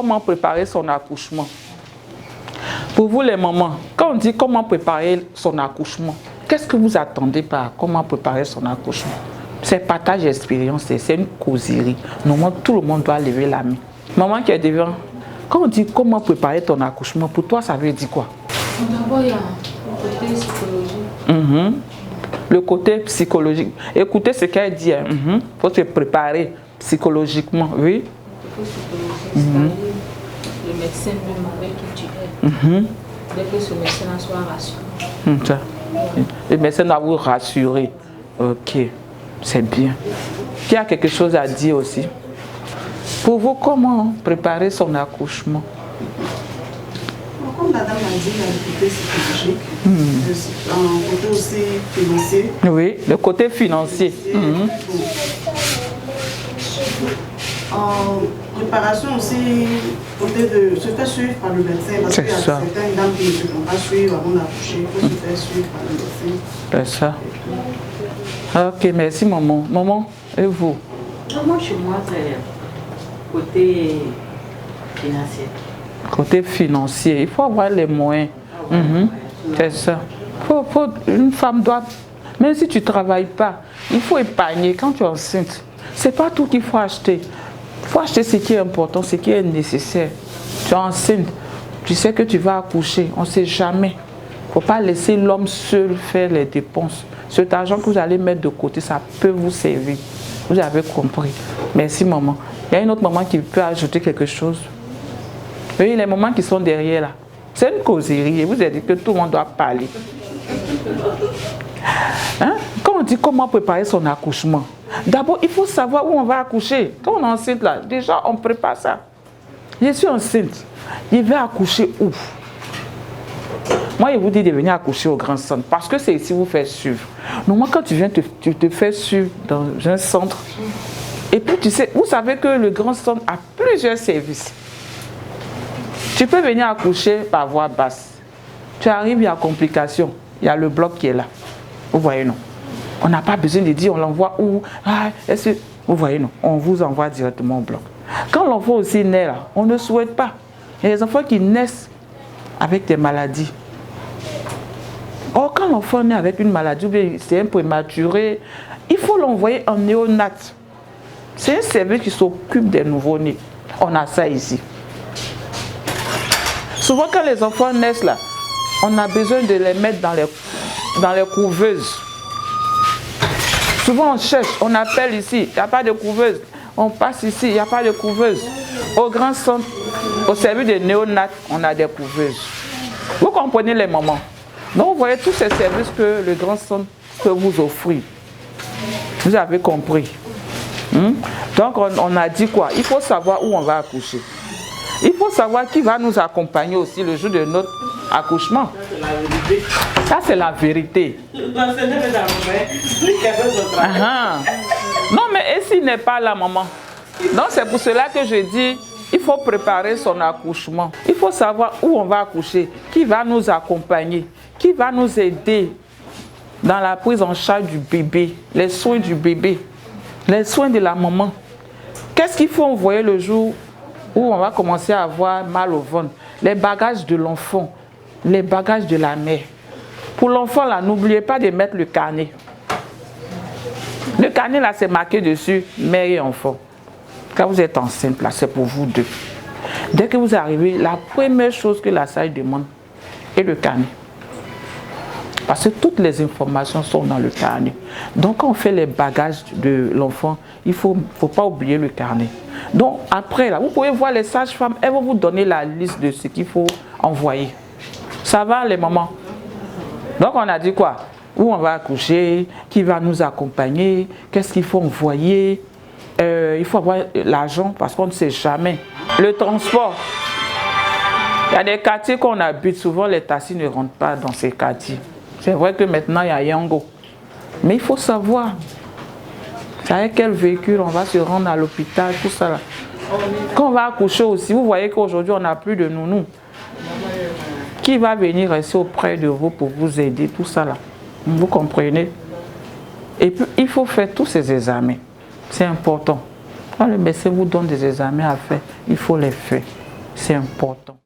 comment préparer son accouchement. Pour vous les mamans, quand on dit comment préparer son accouchement, qu'est-ce que vous attendez par comment préparer son accouchement? C'est partage d'expérience, c'est une causerie. Normalement, tout le monde doit lever la main. Maman qui est devant, quand on dit comment préparer ton accouchement, pour toi, ça veut dire quoi? D'abord, il y a le côté psychologique. Le côté psychologique. Écoutez ce qu'elle dit. Il faut se préparer psychologiquement, oui. Le côté psychologique, c'est-à-dire le médecin même avec qui tu es. Dès que ce médecin soit rassuré. Le médecin doit vous rassurer. Ok, c'est bien. Il y a quelque chose à dire aussi. Pour vous, comment préparer son accouchement? Comme madame l'a dit, il y a le côté psychologique, un côté aussi financier. Oui, le côté financier. En préparation aussi, côté de se faire suivre par le médecin. Parce qu'il y a certaines dames qui ne se font pas suivre avant d'accoucher. Il faut se faire suivre par le médecin. C'est ça. Ok, merci maman. Maman, et vous? Moi, chez moi, c'est côté financier. Côté financier, il faut avoir les moyens. C'est ça. Une femme doit, même si tu ne travailles pas, il faut épargner quand tu es enceinte. Ce n'est pas tout qu'il faut acheter. Il faut acheter ce qui est important, ce qui est nécessaire. Tu es enceinte, tu sais que tu vas accoucher, on ne sait jamais. Il ne faut pas laisser l'homme seul faire les dépenses. Cet argent que vous allez mettre de côté, ça peut vous servir. Vous avez compris. Merci maman. Il y a une autre maman qui peut ajouter quelque chose. Oui, les mamans qui sont derrière là. C'est une causerie et vous avez dit que tout le monde doit parler. Hein? Quand on dit comment préparer son accouchement, d'abord il faut savoir où on va accoucher. Quand on est enceinte là, déjà on prépare ça. Je suis enceinte, je vais accoucher où? Moi, je vous dis de venir accoucher au Grand Centre parce que c'est ici vous faites suivre. Normalement, quand tu viens, tu te fais suivre dans un centre. Et puis, tu sais, vous savez que le Grand Centre a plusieurs services. Tu peux venir accoucher par voie basse. Tu arrives, il y a complication. Il y a le bloc qui est là. Vous voyez, non? On n'a pas besoin de dire, on l'envoie où? Ah, est-ce que... Vous voyez, non? On vous envoie directement au bloc. Quand l'enfant aussi naît là, on ne souhaite pas. Il y a des enfants qui naissent avec des maladies. Or, quand l'enfant naît avec une maladie, c'est un prématuré, il faut l'envoyer en néonat. C'est un service qui s'occupe des nouveau-nés. On a ça ici. Souvent, quand les enfants naissent là, on a besoin de les mettre dans les couveuses. Souvent, on cherche, on appelle ici, il n'y a pas de couveuse. On passe ici, il n'y a pas de couveuse. Au Grand Centre, au service des néonates, on a des couveuses. Vous comprenez les mamans? Donc, vous voyez tous ces services que le Grand Centre peut vous offrir. Vous avez compris. Donc, on a dit quoi? Il faut savoir où on va accoucher. Il faut savoir qui va nous accompagner aussi le jour de notre accouchement. Ça, c'est la vérité. Non, mais et s'il n'est pas là, maman? Donc, c'est pour cela que je dis, il faut préparer son accouchement. Il faut savoir où on va accoucher, qui va nous accompagner, qui va nous aider dans la prise en charge du bébé, les soins du bébé, les soins de la maman. Qu'est-ce qu'il faut envoyer le jour où on va commencer à avoir mal au ventre? Les bagages de l'enfant, les bagages de la mère. Pour l'enfant, là, n'oubliez pas de mettre le carnet. Le carnet, là, c'est marqué dessus, mère et enfant. Quand vous êtes enceinte, là, c'est pour vous deux. Dès que vous arrivez, la première chose que la sage demande est le carnet. Parce que toutes les informations sont dans le carnet. Donc, quand on fait les bagages de l'enfant, il ne faut pas oublier le carnet. Donc, après, là, vous pouvez voir les sages-femmes, elles vont vous donner la liste de ce qu'il faut envoyer. Ça va, les mamans? Donc, on a dit quoi? Où on va accoucher, qui va nous accompagner, qu'est-ce qu'il faut envoyer. Il faut avoir l'argent parce qu'on ne sait jamais. Le transport. Il y a des quartiers qu'on habite, souvent les taxis ne rentrent pas dans ces quartiers. C'est vrai que maintenant il y a Yango. Mais il faut savoir avec quel véhicule on va se rendre à l'hôpital, tout ça là. Quand on va accoucher aussi, vous voyez qu'aujourd'hui on n'a plus de nounou. Qui va venir rester auprès de vous pour vous aider, tout ça là. Vous comprenez? Et puis il faut faire tous ces examens. C'est important. Quand le médecin vous donne des examens à faire, il faut les faire. C'est important.